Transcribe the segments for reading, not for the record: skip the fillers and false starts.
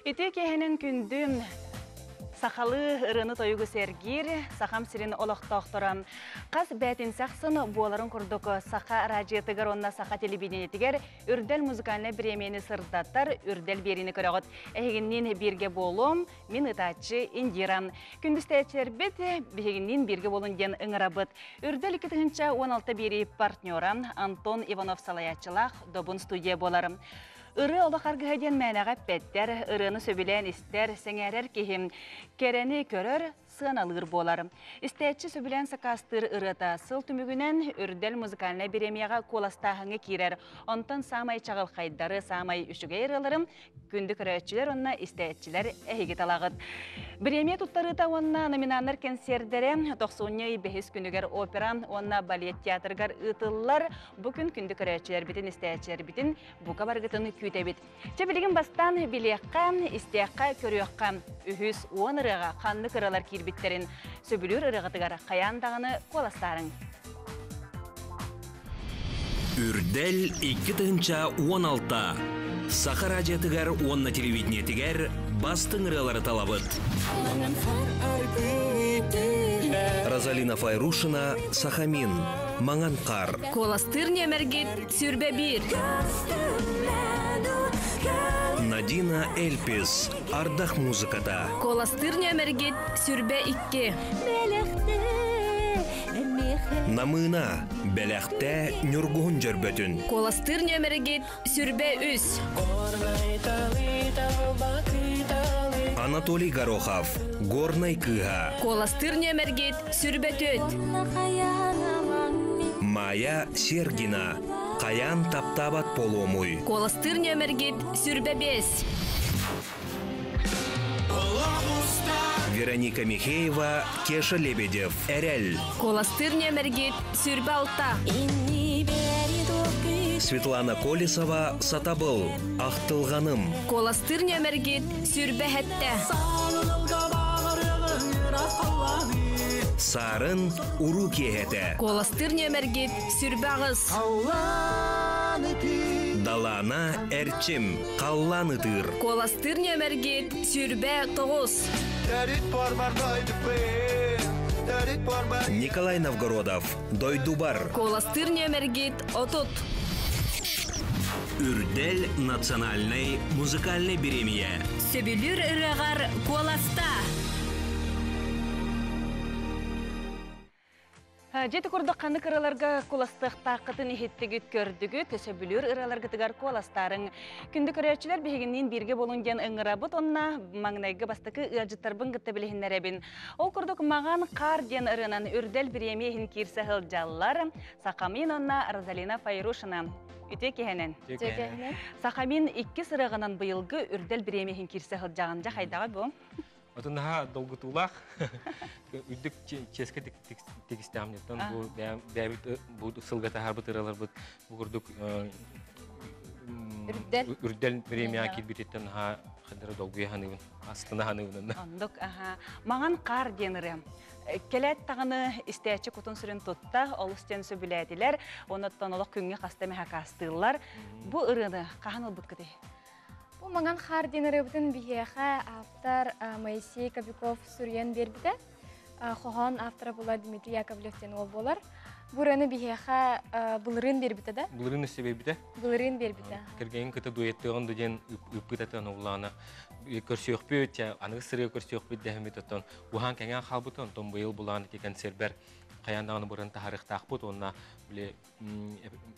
Ити кехенен күндүм сақалы ырыны тойугу сергир, сақам сирин олықтақтырам. Қас бәтін сақсын боларын күрдік сақа радиотығыр, онна сақа телевидениетігер үрдел музыкальны премияны сырдаттар, үрдел беріні көріғыт. Әйгіннен берге болым, мен ұтачы Индирам. Күндістәтер бет, бігіннен берге болын ден ұңырабыт. Үрдел 2016 бері партнерам Антон Иванов Салаячылақ добын студия боларым. Үрі олақарғы ғаден мәнәға пәттер, ұрыны сөбілен істер, сәңәрер кехім, кәрәні көрір, сыналыр боларым. Істәтші сөбілен сақастыр ұрыта сыл түмігінен үрдел музыкальны беремияға коластағыңы керер. Онтан самай чағыл қайдары, самай үшіге ерілерім, күнді көрәтшілер онына істәтшілер әйгі талағыд. Беремия тұттарыта онына номинаныр концердері, 90-й бәхіс күнігер опера, онына балет театргар ұтылылар, бүкін күнді көрәтшілер бітін, істәтшілер бітін, бұқа барғытыны күйтебет. Чебілігін бастан білеққа, істеққа, көріққа, үхіз оң ұрыға қанны қыралар кирбиттерін сөбілер ұрығытығар қаяндағыны қоластарын. Үрдел 2-16. Сақа радиотығар онна телевидениетігер бастың ұрылары талабыд. Розалина Файрушина Сахамин, Маңан қар. Коластыр немергет сүрбе бір. Надина Эльпис, Ардах музыкада. Коластыр немергет сүрбе 2. Намына, бәләқті нүргуын жүрбөтін. Коластыр немергет сүрбе 3. Анатолий Горохов, Горный кыға. Коластыр немергет сүрбе 4. Майя Сергина, Қаян таптабат поломуй. Коластыр немергет сүрбе 5. Вероника Михеева, Кеша Лебедев, Эрель. Коластыр немергет сүрбе 6. Светлана Колесова, Сатабыл, Ақтылғаным. Коластыр немергет сүрбе 7. Сарын Уру кехеті. Коластыр немергет сүрбе 9. Далана Әрчим, Қалланыдыр. Коластыр немергет сүрбе 9. Николай Новгородов, Дойдубар. Коластыр немергет 30. Үрдел национальный музыкальный беремия. Сөбілір ұрығар коласта. Жеті көрді қаны қыраларға коластық тақытын ехеттігіт көрдігіт, сөбілер ұраларға тігар коластарын. Күнді көрәтшілер бігіннен бірге болунден ұңырабыт, онына маңнайғы бастықы ұяжыттарбын ғытты білігінлер әбін. Ол көрдік маған қар ден ұрынан үрдел біремейін керсі ғылжалылар. Сақамин онына Розалина Файрушина. Үте кехенен. Сақамин 2 сырығынан бұйылғы үрдел біремейін керсі ғылжағын қайдағы бұл? Отыннаға долгытулақ, үдік ческе текістамнеттен бұл сылғата харбыт ыралар бұд бұғырдық үрдел премия келбететтен қадыры долгуя ханығын, астына ханығын. Ондық, маған қар денірі. Келет тағыны істәтші құтын сүрін тұтта, ол үстен сөбіләділер, оныттан олық күнге қастамы хақастығылар. Бұл ұрыны қаған ұлбыт күдей? Бұл маған қар денірі бігеға автор Моисей Кобяков сүрген бербіді. Қоған авторы болар Дмитрий Яковлевтен ол болар. Бұрыны бігеға бұлырын бербіді да? Бұлырын үсте бербіді? Бұлырын бербіді. Кіргейін күті дуеттіғын дүден үпкітатын олағына көрсі өкпі өтте, анығы сырығы көрсі өкпі дәхімет өттен. Бұған кәңен қалбыты, онтон бұйыл бұлағын кекен сербер қаяндағыны бұрын тахарық тақпыт, онына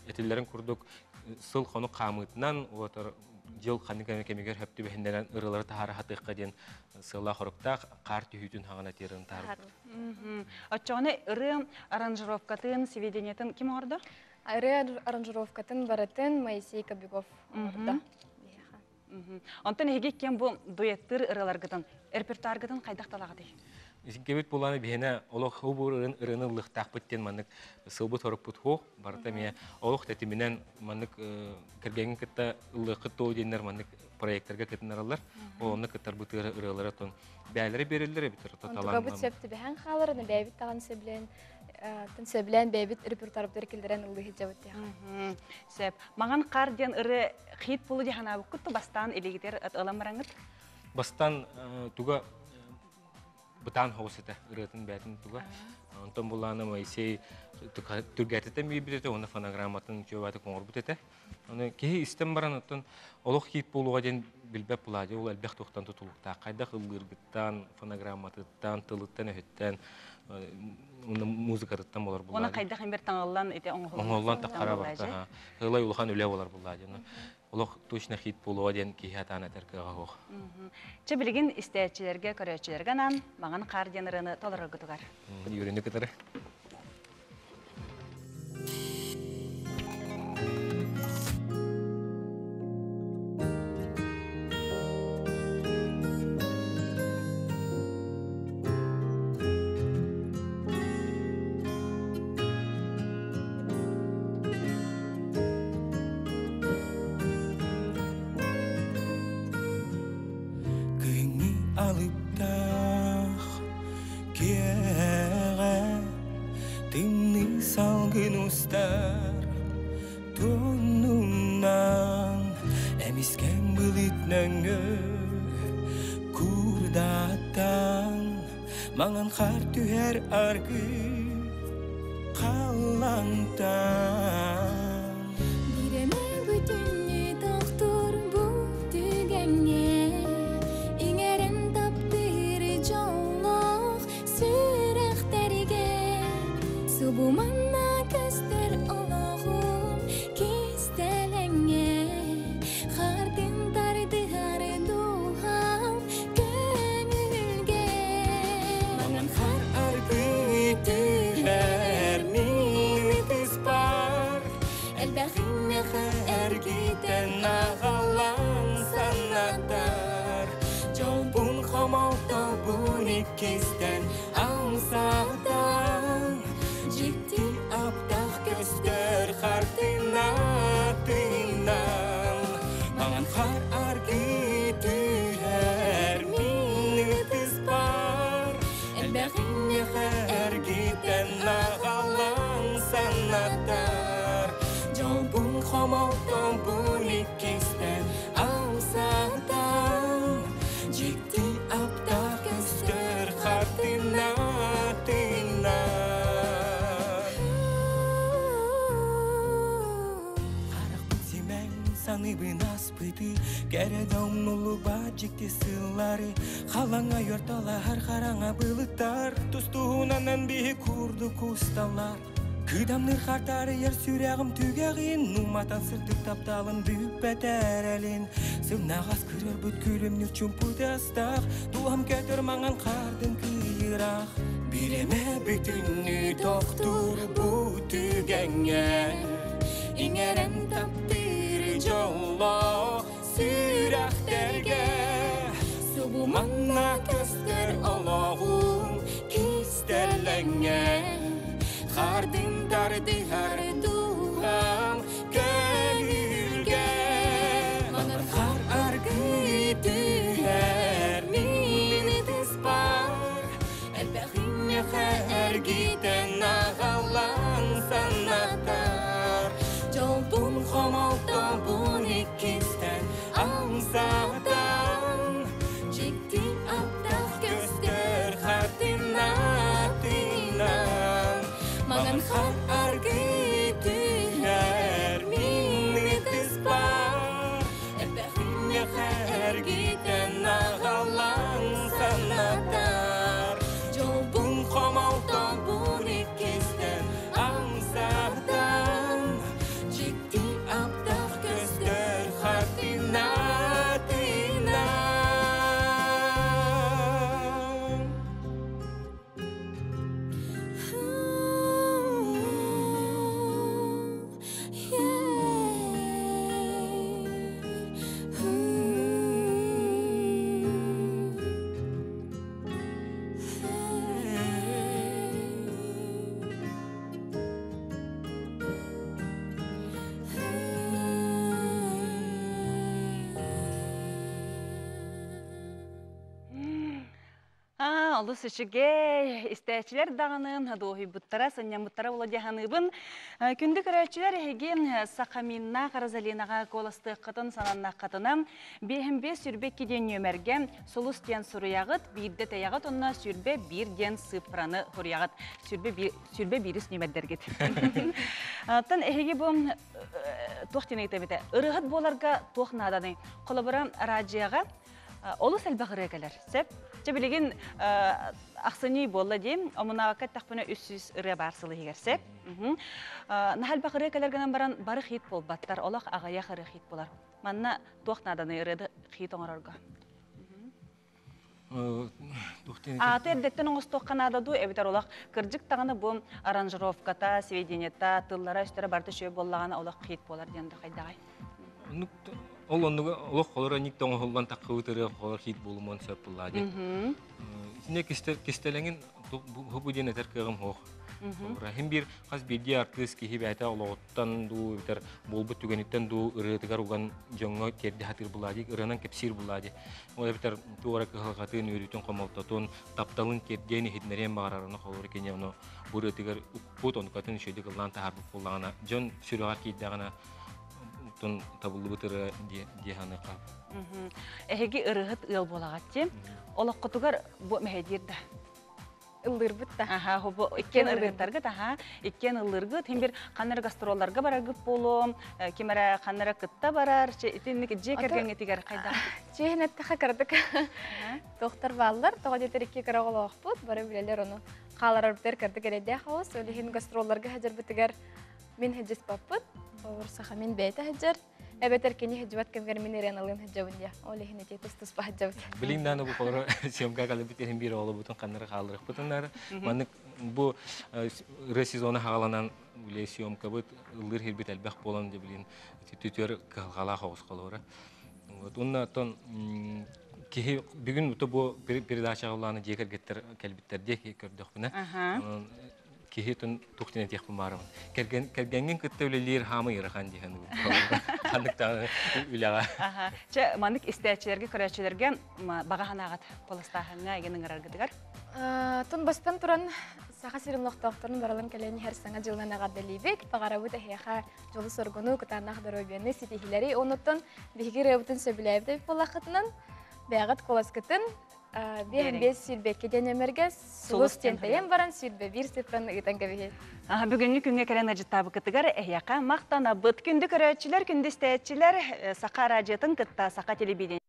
әтілерін күрдік сыл қоны қамытынан, жыл қанын кемегер хөпті бәхіндерін ұрылары тахары хатыққа ден сыла құрықтақ қар түйітін хағына терін тарып. Отчоғыны ұры аранжировкатын, сведениетін кем орды? Ұры аранжировкатын баратын Моисей Кобяков орды. Онтан еге кем бұл дуеттір ұрыларғыдың, репертуарғыдың қайдақталағы дей? Кебет боланы бihene олох хубурын ырыны лыхтак биттен маннык сылбы торып бутхо барта ме олох тетиминен маннык кирген кытта лыхыт то денер маннык проекттерге кетнерлер оны кыттар бутыр ырылары тон бәйләре берилдер битер тоталан. Онда бу сөпте бәһән халарны бәйбит тагын сөблән сөблән бәйбит репертуар беркилдерен улы хиҗабыт я. Сөп. Маған қар ден ыры хит булы дихана букты бастан элегитер аламараңыт. бастан туга бытан хоосыта ыратын бәтин туга. Онтон буланы Моисей түргәтетен бибирете, оны фонограмматын чөбаты коңор бутете. Оны кеһи истем баран оттон олох кип болуга ден билбеп булади, ул әлбәх тохтан тутулукта. Кайда кылгыргыттан, фонограмматыттан, тылыттан өһөттән, музыкатыттан болар булади. Оны кайда хәмбер таңаллан ите оңоллан тақара барта. Хылай улхан үле болар булади. Олох точно хит болуга ден кеһи атана теркега хох. Чебилигин истәчиләргә, көрәчиләргә нан, маңан кар денерыны толырга тугар. Юрене кытары. Mangan khar tüher argı kallantan Bireme bütünü doktor bu tügenge İngeren taptırı çoğluk sürekterige Subumanna köster olağım kistelenge Khardin tardı harduham gönülge Mangan khar argı tüher nimitis par Elbağine ergiten ağalan sanatar Jolbun khamalta bun ikisten amsatan Ciddi abdah göster khardinatinan Mangan khar argı tüher nimitis par Elbağine ergiten ağalan sanatar Jolbun khamalta bun ikisten amsatan Ciddi abdah göster khardinatinan Қарақпын семен саныбын аспыты Кәрәдәум нолу баджикті сыллары Қалаңа йорталар қараңа бұлыттар Тұстуғынан бейі күрді күсталар Кыдамныр хартары ер сүрәғым түгәғин Нуматан сыртып тапталын бүйіп бәтәр әлін Сымнағас көрер бүт күлімнір чүмпуды астақ Туғам кәтір маңан қардың күйірақ Биреме бүтінні тоқтур бұл түгәңе Иңерен таптыры жоло сүрәқтерге Субуманна көстер олағым кистеләңе Khardin dardı harduham gönülge Mangar khar argı tüher nimitis par Elbağine ergiten ağalan sanatar Jolbun khamalta bun ikisten amsatan Ciddi abdah göster khardinatinan Mangan khar argı tüher nimitis par Elbağine ergiten ağalan sanatar Jolbun khamalta bun ikisten amsatan Ciddi abdah göster khardinatinan олыс ішіге істәчілер дағанын, доғи бұттара, сыннан бұттара ола дияғаныбын. Күнді көрәчілер еген сақаминна қаразалинаға коласты қытын сананна қытына, бейхімбе сүрбе кеден өмерге, солыс ден сұруяғыт, бейді таяғыт, онына сүрбе бір ден сыпраны құряғыт. Сүрбе біріс нөмәддергет. Тан әйге бұл тоқтен әйтебеті. Үрігіт боларға тоқнаданы. Қолабыра радияға олыс әлбағыры кәлер. Сәп, жабілеген ақсыны болла дейм, омынаға кәттақпына 300 ұры барсылы егер. Сәп. Нәхәлбағыры кәлергенен баран бары қит бол баттар, олақ ағаяқ ұры қит болар. Манна тоқнаданы ұрыды қит оңырарға. Аты әрдеттен оңыз тоққанадады, әбітер олақ кірджік тағаны бұл аранжировката, сведениета, тыллара үстері барды шөй боллағаны олақ қит болар деймді қайдағай. Ол ондағы олық қолыра никтоңы қолдан таққы өтірі қолыр хит болуымын сөп бұлады. Сіне кестелеңін бұбуден әтір кығым хоқ. Хем бір қаз беді артыс кейі бәйті олағыттан ду, болбыт түгенеттен ду ұрытығар ұған жоңға терді хатыр бұлады, ұрынан кепсир бұлады. Ол әбітер туғара кығылғатын өрітін қомалтатын тапталын кердені хетнерен бағарарыны қолыр кене оны бұрытығар ұқпұт онықатын шөйді қылан тағарбық болағына, жон сүріғар кейдіғана тон табылы бұтыры деганы қап. Әхеге ұрығыт ұл болағатте, олақ құтығар бұл мәхедерді. Ыллыр бұтта. Бұл ikкен ұрығыттарғыт, ikкен ыллырғыт. Хем бір қаныр гастролларға барарғып болу, кемәрі қаныры күтті барар, етінік же кәргенге тегер қайда? Жейін әттіға кірдік. Тоқтар балылар, тоға детер 2 кіра олақ бұд, бары білелер оны қаларар бітер кірдік әреді қауыз. Өліхін гастролларға хәжір бітігер мен хәджіс баппыд. Орсаха мен бәйті хәджір. Әбәтер кені хәджібат кәмгер мен әрен алын хәджабын дия. Олехін әте тұс-тұс ба хәджабыд. Біліңдәні бұл қолыры съемка қалып бітерін бір олы бұтын қаныры қалырық бұтынлары. Манық бұл ұры сезоны хағаланан үлей съемка бұд ұлыр хербет әлбәқ болан де білін түтер қала қоғыз қолыры. Онна тон кеге бүгін бұл передача ғыланы декер кеттер кәлбеттерде көрдіқ бұна. Кехетон тухтене тех помарам. Кергенген кытта үлелер хамы ирхан деген. Хандыктагы үлага. Че манык истәчеләргә, көрәчеләргә багаханагат полыстахыңа игенең аргыдыгар. Тон бастан туран саха сиринлык докторын баралан келени һәр саңа җылнанага делибек, багарабы тәхәха җолы соргыну кытанах дөрөбене ситихиләре онуттан бигере бүтән сөбиләбе полахытнан бәгат коласкытын Бен бес сүрбе кеден өмірге сұлыс тентайын баран сүрбе бір сыпраны ұйтан көбейет. Бүгінгі күнге кәрен әжіттабы күтігар әйяқа мақтана бұд. Күнді көрәтшілер, күнді істәйтшілер сақа радиотын күтті сақа телебиден.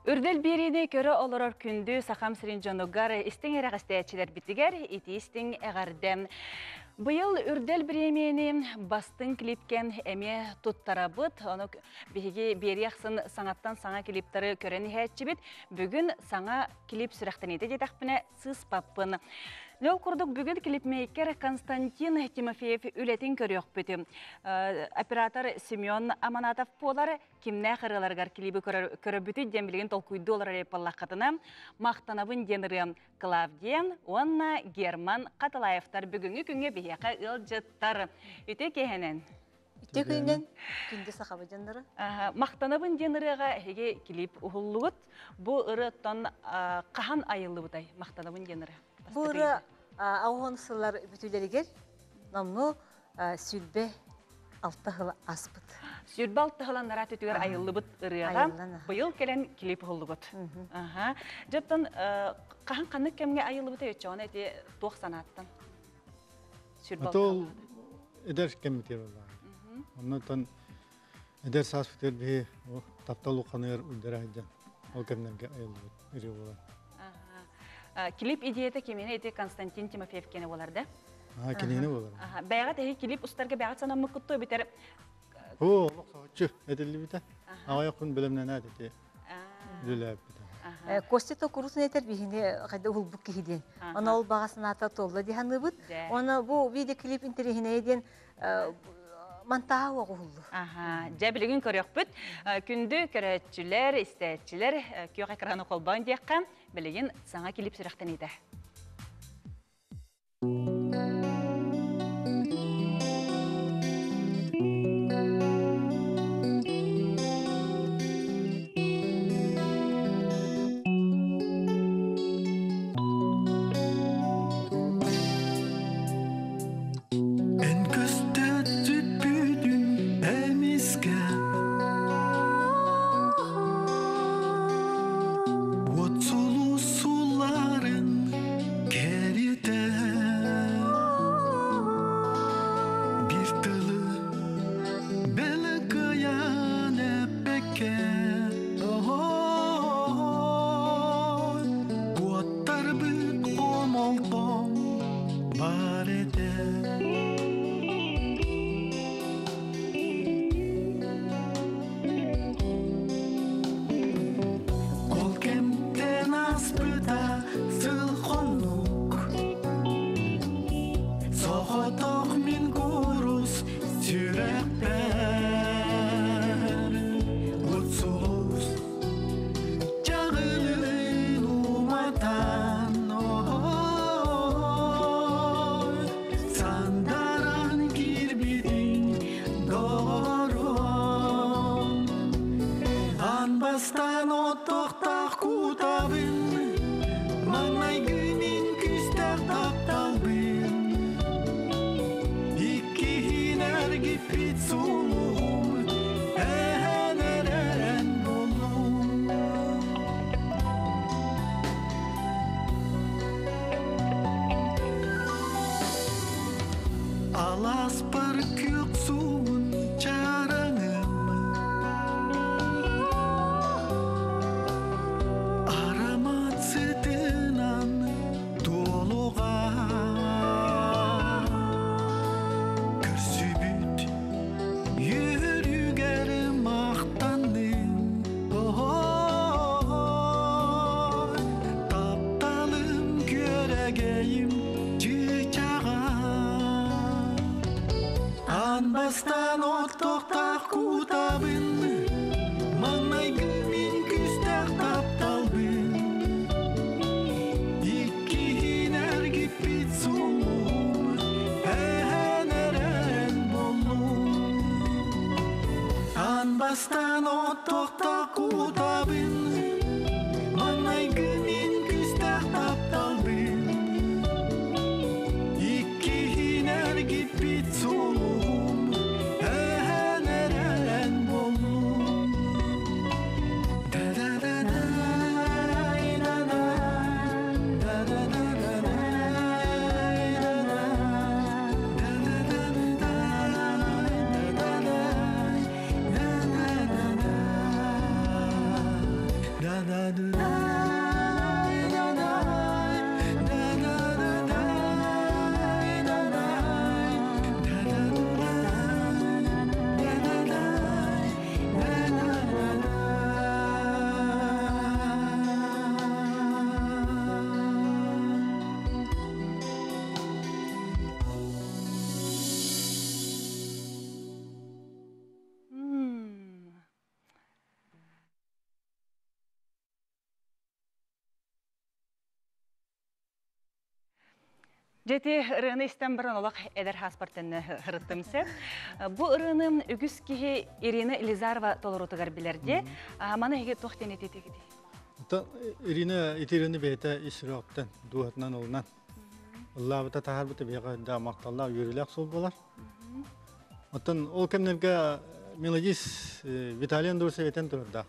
Үрдел беріне көрі олырар күнді сақам сірін жонуғар істің әрі ғастайатшылар бітігер, еті істің әғардем. Бұйыл үрдел біремені бастың клипкен әме тұттара бұд, оны бейге бері яқсын саңаттан саңа клиптары көрені хәтші біт, бүгін саңа клип сүрәқтен еді детақпіне сыз паппын. Лёл курдук бүгін клипмейкер Константин Тимофеев үлетін көріоқ бүті. Оператор Семен Аманатов болар кимнә қырыларғар клипі көрі бүті ден білген толкуйды олар репаллаққатына. Мақтанабын денірі Клавден, онна Герман Қатылаевтар бүгінгі күнге бейеқа ұлжыттар. Үте кехенен? Үте күнен күнді сақабы жандары? Мақтанабын деніріға әге клип ұғылуыт. Бұл ұрыттан қахан айылы бұтай мақтанабын денірі? Бұра ауған сылар бүтілерігер, намну сүлбе алтығылы аспыт. Сүлбе алтығылан нара түтігер айылы бұт ұрыға, бұйыл келен келіп ұғылы бұт. Жөптен қахан қанық кәмге айылы бұт өтші, оны әте тоқ санаттын? Атол әдер кәмітер олар. Оннан әдер сас бүтер бе тапталу қанығыр үлдері әйден. Ол кәмнерге айылы бұт ұры олар. Клип идеяты кемені әте Константин Тимофеев кені оларды? Кенені олар. Бәғат әйі клип ұстарға бәғат сана мұқытты бітер? О, сағатшы әділі біті. Ағай құн білімнен әдеті. Дүлі біті. Костето курсын әтер бейіне қайда ұлбұк кейден. Оны ол бағасын ата толы дейханы бұд. Оны бұл видеоклип интерегіне еден мантаға оғылды. Жа білігін көрек бүт. Күнді көрәтчілер, істәтчілер, күйеқ экраны қолбан дейққа білігін саңа келіп сүріқтен еді. Жеті ұрыны істен бірін олақ әдір хаспартыны ғырыттымсы. Бұл ұрыным үгіз кейі Ирина Елизарова толырутығар білерде. Маны еге тоқтен ететегіде? Ирина итеріні бейті ішірі оптан, дуатынан олынан. Ұллабыта тағар бұты бейға да мақталлар үйірілік сол болар. Оттан ол кәмдерге мелодис Виталиян дұрысы етен тұрырда.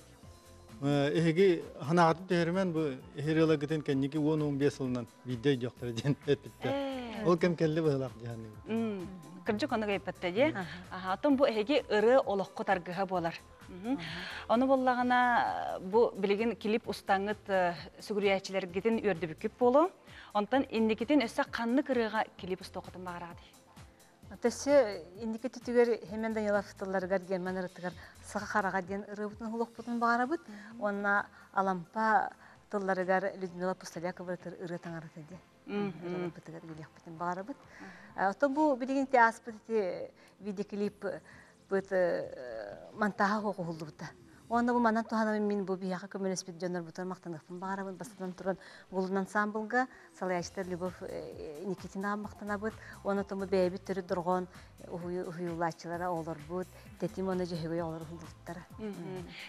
Эһиги ханагаты термен бу эхирела гитен кенники 10-15 жылынан видео жоктор ден этпитте. Ол кем келли булак жаны. Кыржы кону гайпатта же. Атым бу эһиги ыры олокко таргыга болар. Оны боллагана бу билеген клип устаңыт сүгүрүячилер гитен өрдөбүкүп болу. Онтан индикитин өссө канны кырыга клип устокотун багарады. Тәсе индикеті түгер hemen Даниловтыларга деген маныртыгар саха карага ден рыбытын хулукпутун багарабыт. Онна алампа тылларыгар Людмила Пустолякова ыры таңарыты де. Бытыгар гелек битин барабыт. То бу билеген те аспыт те видеоклип быт монтага хогулдубута. Онда бу манан тухана мен бу бияка көмөлөспүт жонор бутан мактаныкпын барабын басынан туран булун ансамблга Салаяштар Любовь Никитина мактанабыт. Оны тому бэби түрү дургон уюлачылара олор бут. Тетим оны жегөй олор хулдуттар.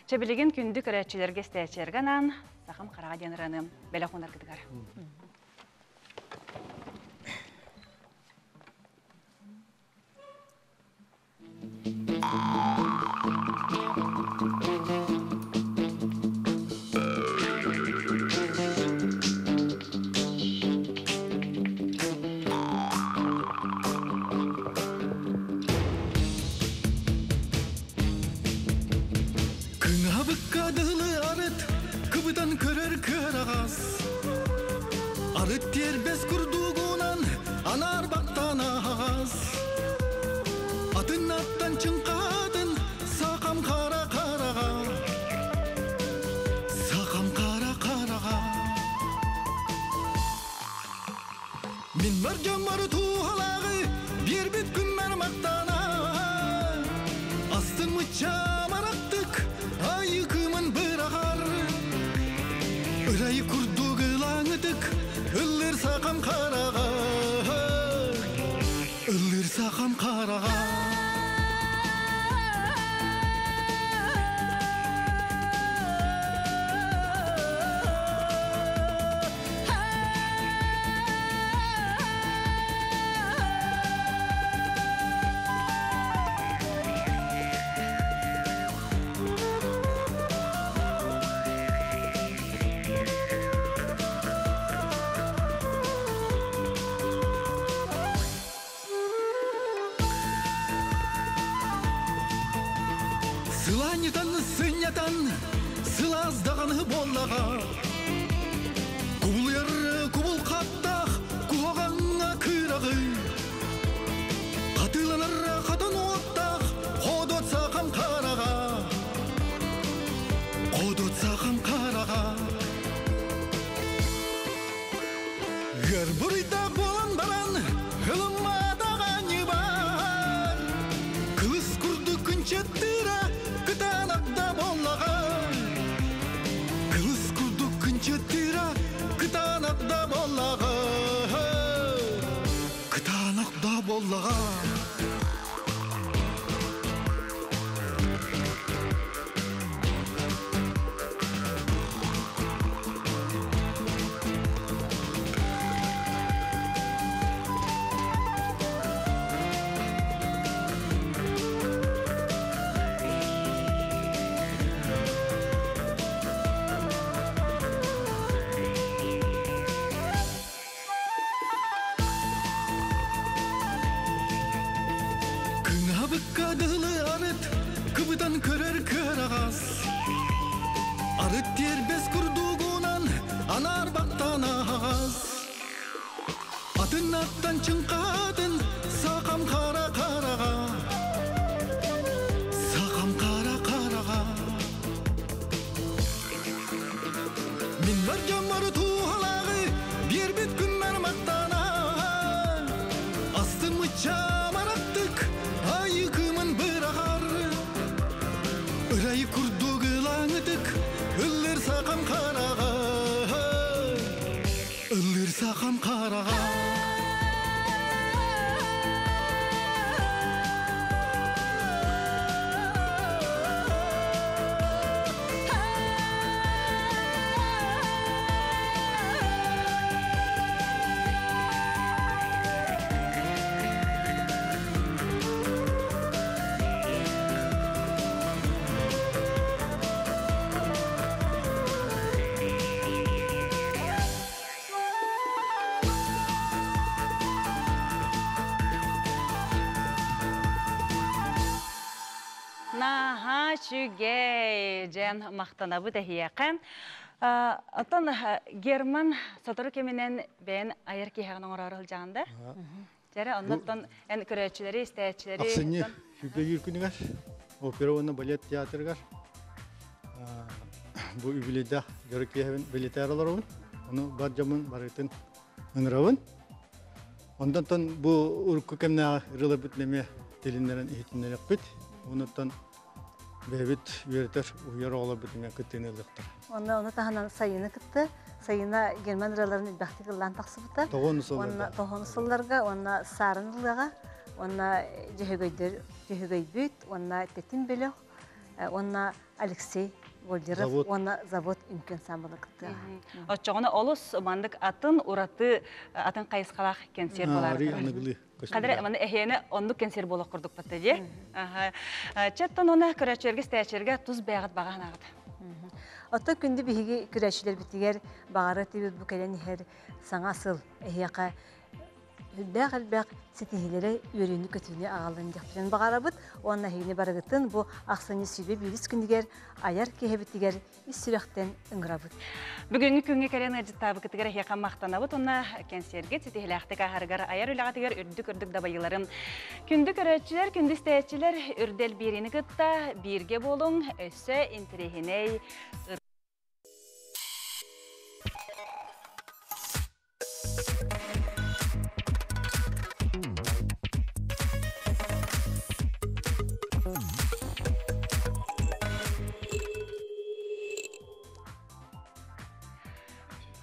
Чебилеген күндүк рәчилерге стәчергәнан сахам карага денраны беләхунар китгәр. Arıt yerbez kurduğunan anar baktan ağaz Atın attan çınkadın sakam kara karağa Sakam kara karağa Min var camları tuhalağı bir bit günler maktana Astın mı çamaraktık ay yıkımın bırakar Irayı kurduğu gılanıdık Öller sakam karağa Öller sakam karağa Сыланьдан сынятан сылаздағаны боллаға Кубыл ер кубыл қаттақ куағаңа кырағы Қатыланыр қатын оттақ қодот сақам қараға Қодот сақам қараға Гер бұрыдақ болан баран ғылымадаған бар Кылыс күрді күнчеттіра Кытанақта боллаға Кылыс күрді күнчеттіра Кытанақта боллаға Кытанақта боллаға Kıbıdan körür kör ağaz Arıt yerbez kurduğunan anar baktan ağaz Atın attan çınkadın sakam kara karağa Sakam kara karağa Min var camları tuhalağı bir bit günler maktana Astın mı çamaraktık ay yıkımın bırakar Irayı kurdu gılanıdık Öller sakam karağa Öller sakam karağa Наха чүгей жан мақтанабы дәхияқан. Атын Герман сатыры кемінен бәйін айыр кейхағының орарыл жағында. Жәрі оннаттан ән көрәтшілері, істәтшілері... Ақсыны жүбегір күнігер, оперованы балет театргар. Бұл үбіледі жүрі кейхағын балет әралар оғын. Оны бар жамын барытын ыңыравын. Ondan bu urku kemna rıla bütleme dilinlerin eğitimleri bit. Ondan bebit verter uyar ola bütme kıtını lıktır. Onu tahanan sayını kıttı. Sayına German rılaların ilbahti kıllan taksıbıta. Toğunu sollarga, ona sarınlığa, ona cehügöydüt, ona tetin belok, ona Alexey Volderov, ona zavod imkan sambalı kıttı. Oçoğuna olus mandık atın uratı atın kayıskalak kenser bolar. Kadar mana ehene onduk kenser bolak kurduk patta diye. Çattan ona küreçerge stəçerge tuz bağıt bağan ağıdı. Ota gündü bihigi küreçler bitiger bağıra tibi bu kelen her sana asıl ehiyaka Hülbək setihileri yörüğünü kötüğünü ağalın yapılan bağarabıt. Ona heyni baragıtın bu aksani sübe büyüs gündiger ayar kehebitiger üstürekten ıngırabıt. Bugünkü künge kelen acıttabı kıtıgar ehiyaka maqtanabıt. Ona kenserge setihilaktı kahargar ayar ülağıtıgar ürdük dabayılarım. Kündük öğretçiler, kündü stəyetçiler ürdel birini kıtta birge bolun össe intirehiney.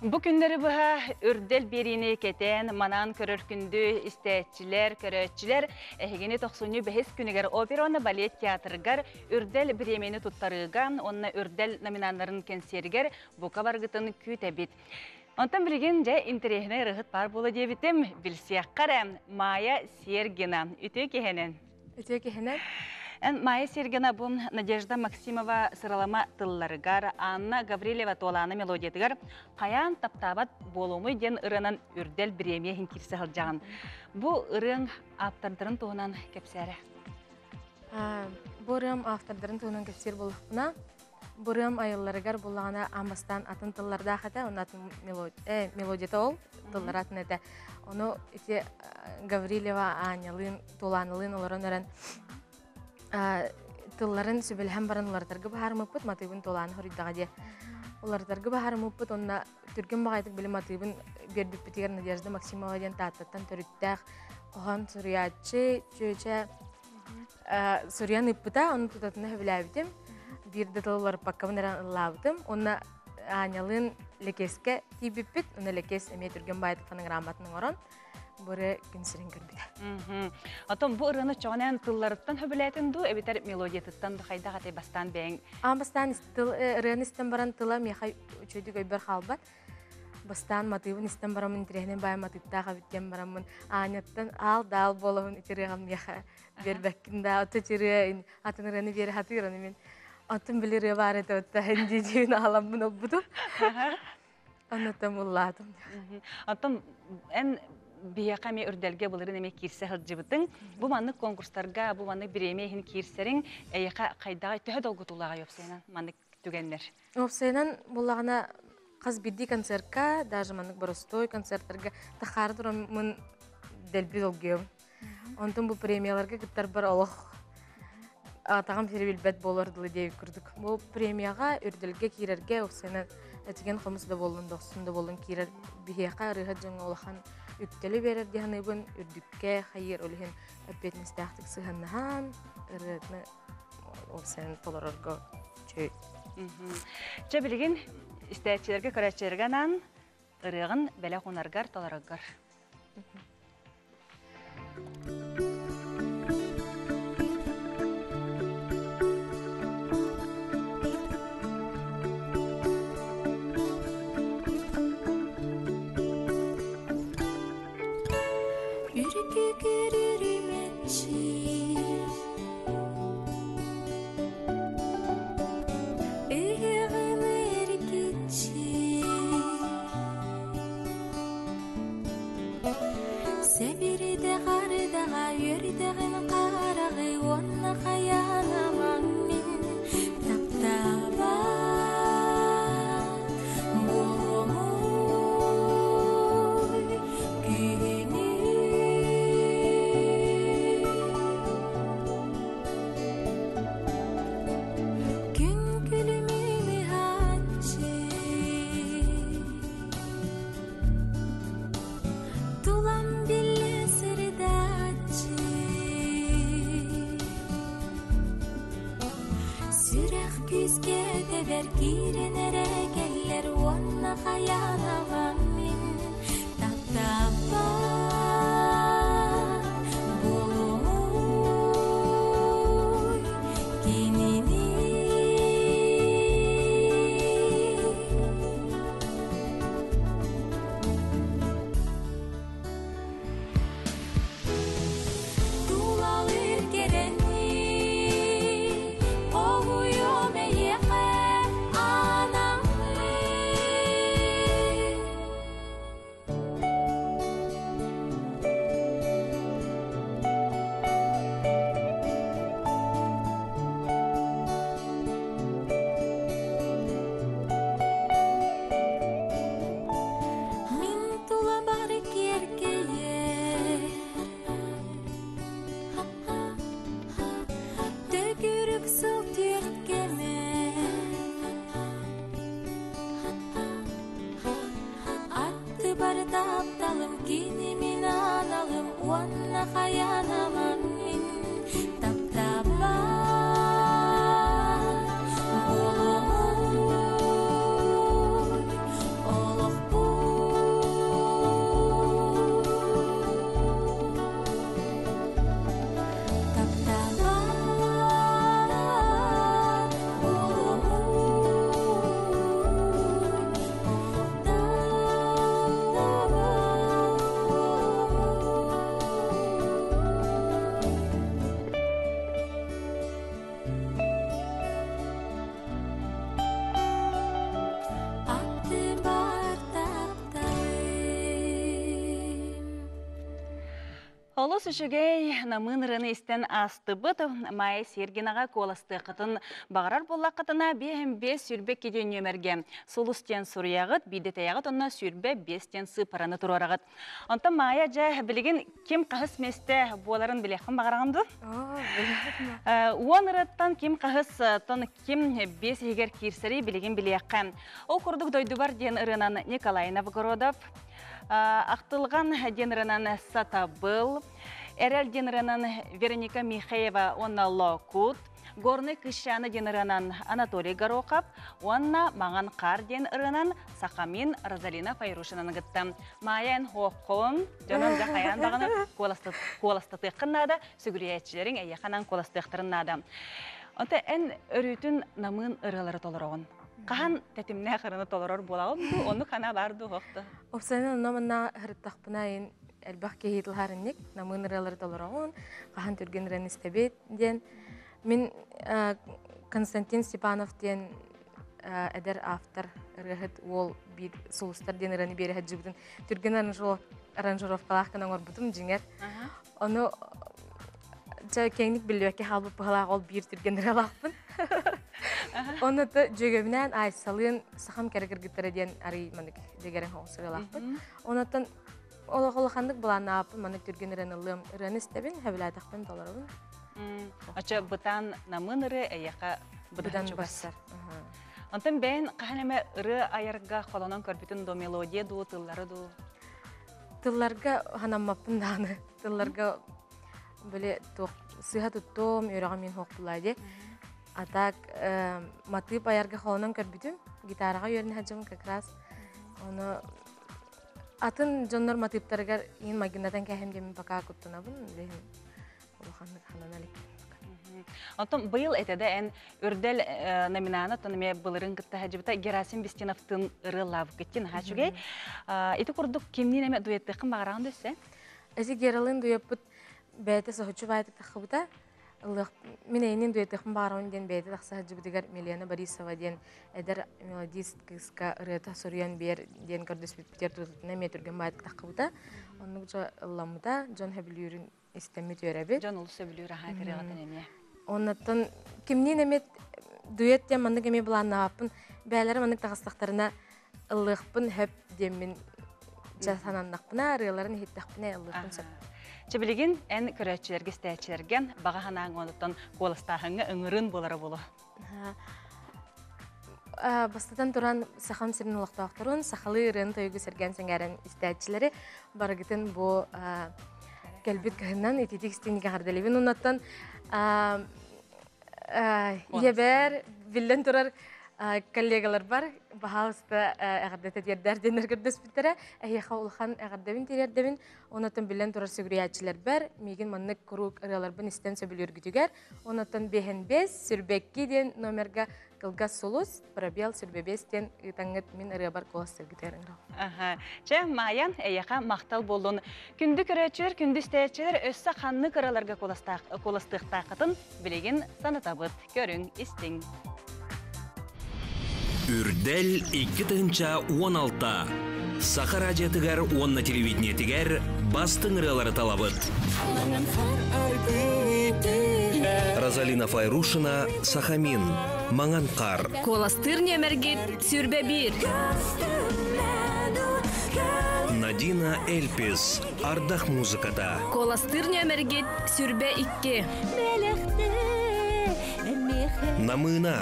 Bu günleri buha ürdel birini keten, manan körörkündü istəyetçiler, körötçiler, ehegini 95 günüger operona balet teatrıgar ürdel biremeni tuttarıgan, onna ürdel nominanların kenseriger buka bargıtın kütebit. Ondan bilgin de interehine rıhıt bar bolu debitim, bilsiyakkara Maya Sergina, ütü kehenen. Ütü kehenen? Maya Sergina bu Nadежда Максимова sıralama tıllarıgar, Anna Gavrileva tolana melodiyetigar, kayan taptabat bolumui den ırınan ürdel biremiye hinkirsi halcağın. Bu ırın aftardırın toğunan kepseri? Bu ırım aftardırın toğunan kepseri bolukuna, bu ırım ayıllarıgar bolağına amastan atın tıllarda xata, onun atın melodiyeti ol, tıllar atın ete. Onu iti Gavrileva Anyalın, tolanılın olaran ören tılların sübülhem baran ulartargı bahar mıppıt, matibin tolanı hırıdağı diye. Ulartargı bahar mıppıt, onna Türk'ün bağaydık bile matibin gördük bitigar Nadежда Максимова den tatattan törüttəq, qoğan Suriyatçı, çöçə Suriyan ıppıta, onu tutatını hübüləbidim. Bir de tılıları pakkabın eran ıllabıdım. Onna Anyalın lekeske tibipit, ona lekes emeye Türk'ün bağaydık fanın rahmatının oran. Buraya günserin kırbide. Atom bu ırını çoğunan tıllarıttan hübületin du, ebiter melodiyatittan du hayda hatay bastan beğen. Bastan ırını isten baran tıla meyhay uçuydu göy bir halbat. Bastan matibin isten baramın itirehinin bayan matibtağı bitken baramın anyattan al dal bolağın itirehim meyhay bir bekkinde otu çürüye atın ırını bir hatı ırını min. Atın bilir var eti otta hendiciğin ağlamın obbudu. Anlatam ulladım. Atom en biyakami ürdelge bulurun emek kirse hıcıbıtın. Bu manlık konkurslarga, bu manlık biremeyin kirserin eyaka kaydağı tühe dolgutulağı yopsaynan manlık tügenler. Yopsaynan bulağına qaz biddi konserka, даже manlık borostoy konsertlarga taxarı duramın delbi dolguyum. Ondan bu premiyalarga gittar bir oluq. Atağım seribilbet bolordılı deyip kurduk. Bu premiyaga ürdelge kirerge yopsaynan etigen qomusda bolun, doqsunda bolun kirer biyaka rıha janga olağan ütteli verir dihanıbın ürdükke hayır olihin öpetnistahtık sıhannahan ırıtını ol senin tolararga çöy. Çabiligin istəyetçilerge körətçilerganan ırığın bela konargar tolarargar. бар тапталым, кини мен аналым, уанна хаянамам мин таптаба. Олыс үшігей намын рыны істен асты бұд, май сергенаға коласты қытын бағарар болла қытына бе сүрбе кеден өмерге. Солыстен сұрияғыт, бейдетаяғыт, онна сүрбе бестен сыпараны тұрарағыт. Онта майя жа білген кем қағыс месте боларын білеқін бағарағымды? Уан ұрыттан кем қағыс, тон кем бес егер кирсері білеген білеқін. Ол құрдық дойдубар ден ұрынан Николай Новгородов, Ақтылған денірінен Сатабыл, Әрәл денірінен Вероника Михаева, онна Локут, Горны Кышаны денірінен Анатолий Горохов, онна Маған Қар денірінен Сахамин Розалина Файрушинан гітті. Майян хоққын, жонын жақаян бағыны коластықты қыннады, сүгіриятчілерін әйеқанан коластықтырыннады. Онта ән өрітін намын ұрылары толырауын. Қахан тәтімне қырыны толырар болауын, оны қана барды оқты. Опсайны намына ғырыттақпына әлбақ кейтілхарыннек, намын ұрылары толырауын, қахан түргенірін істебет ден. Мен Константин Степанов ден әдер автор ұрғыт ол бір сұлыстар ден ұрыны бері әджігдің түрген аранжировкалақ қынан орбытым жеңер. Оны кеңдік білуәке халбы пығылақ ол бір түрген ұрылақпын. Оны да жөгөмінен айсалын сақам кәрігіргіттері ден арый мәнік дегерін хоғысырылақпын. Онаттан олық-олықандық бұланы апын мәнік түрген ұрын істебін, әбіләдіқпен доларыбын. Ача бұтан намын ұры әйеқа бұдан басар. Онтан бәйін қағанеме ұры айарға қолынан көрбітін до мелодия ду, тыллары ду? Тылларға ханаммаппын даны. Тылларға бөлі сыға тұттым, өріға мен хоқпылайды. Атак матып аярга қолынан көрбітім, гитараға өрін әджімін как раз. Оны атын жоннор матыптарығар ең магинатан кәхемдемін бақа күттінабын, лейін олықандық ханан әлік. Онтан бұйыл әтеді ән үрдел номинаны тонымен бұлырын күтті әджібіта Герасим Бестеновтың ұры лавы күттін хачугей. Еті құрдық кемнен әме дуеттіқін бағараған дөсі? Әзі Гералын дуеппыт бәйті соғычу байды тақыбыта. Мен әйінен дуеттіқін бағарауын ден бәйті тақсы әджібідігер Милена Борисова ден әдір мелодистка ұрыта сұрыян бер ден көрдіспеттер тұтытына метірген байды тақыбыта. Оның жа ұлламыда Джон Хэбілюрін істемі түйерәбі. Джон ұлы сөбілюрі хатырығатын әме. Оннаттан кемнен әмет дуэт ден мандық әме бұланна апын бәлері мандық тағыстақтарына ұлықпын хөп демін жасананнақпына, арыларын хеттақпына ұлықпын сөп. Чебілеген ән көрәтшілерге стәтшілерген баға ханаң оныттан қолыстағыңы үңірін болары болу. Бастадан тұран сақам сірін ұлықтақтырын, сақалы ұрын тойғы сәрген сәңгәрін стәтшілері барғытын бұл кәлбет кағынан ететек істейінеге қарделевін. Онаттан ебәр білден тұрар коллегалар бар, бағалысты әғардеті тердерден әргірдес біттері, әйеқа ұлған әғардевін терердевін, онаттан білен тұрар сөгіріятчілер бар, меген маннық құруқ ұраларбын істен сөбілі өргітігер, онаттан бейін бес, сүрбекке ден номерға қылғас солыс, пробел сүрбебестен ұтаңыт мен ұры бар қолас сәргітерін рау. Че, Маян әйеқа мақтал болуын. Күнді көрәтшілер, күнді стәтшілер өссі қанны қыраларға қоластықтақытын білеген санатабыт, көрің, істің. Үрдәл 2-16. Саха радиотыгар, онна телевидениетігер, бастың ұралары талабыт. Розалина Файрушина, Сахамин, Маған Қар. Коластыр нөмергет сүрбе бір. Надина Эльпис, Ардах музыката. Коластыр нөмергет сүрбе 2. Намына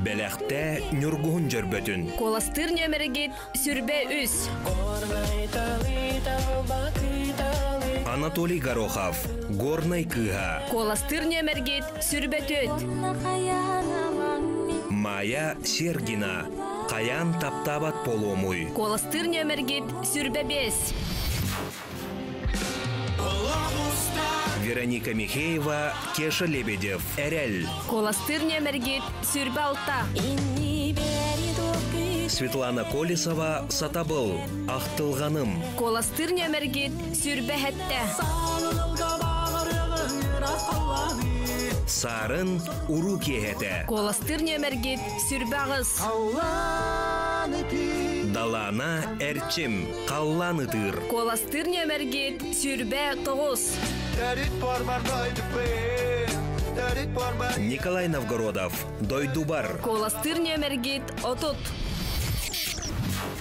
бәләхтә нүргуһун жөрбөтүн. Коластыр нөмірігет сүрбе үс. Анатолий Горохов, Горный кыга. Коластыр нөмірігет сүрбе төт. Майя Сергина, Каян таптабат поломуй. Коластыр нөмірігет сүрбе бес. Вероника Михеева, Кеша Лебедев, Эрель. Коластыр нөмірігет сүрбе алта. Светлана Колесова, Сатабыл, Ахтылганым. Коластыр нөмірігет сүрбе хәтті. Сарын Уру кехеті. Коластыр нөмірігет сүрбе ағыз. Далана Эрчим, Қалланыдыр. Коластыр нөмірігет сүрбе тоғыз. Николай Новгородов, Дойдубар. Коластыр нөмірігет отут.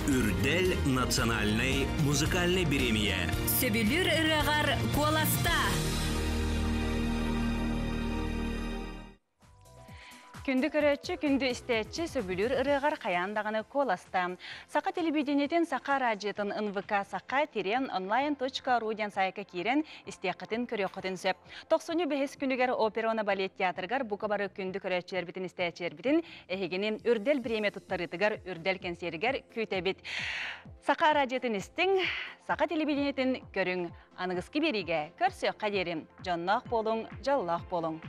Үрдел национальный музыкальный премия. Сөбілір үріғар коласта. Күнді көрәтші, күнді істәтші сөбілір ұрығар қаяндағыны коласта. Сақа телевидениетен Сақа радиотын НВК Сақа терен online.ru ден сайқа керен істеқатын көріқатын сөп. 95 күнігер оперона балет театргар бұқабары күнді көрәтшілер бітін істәтшілер бітін әхегенен үрдел премия тұттарытығар үрдел кәнсерігер көйтәбіт. Сақа радиотын істің, Сақа телевидениетен көрің анығызки береге көрсі қадерін. Жоннақ болың, жаллақ болың.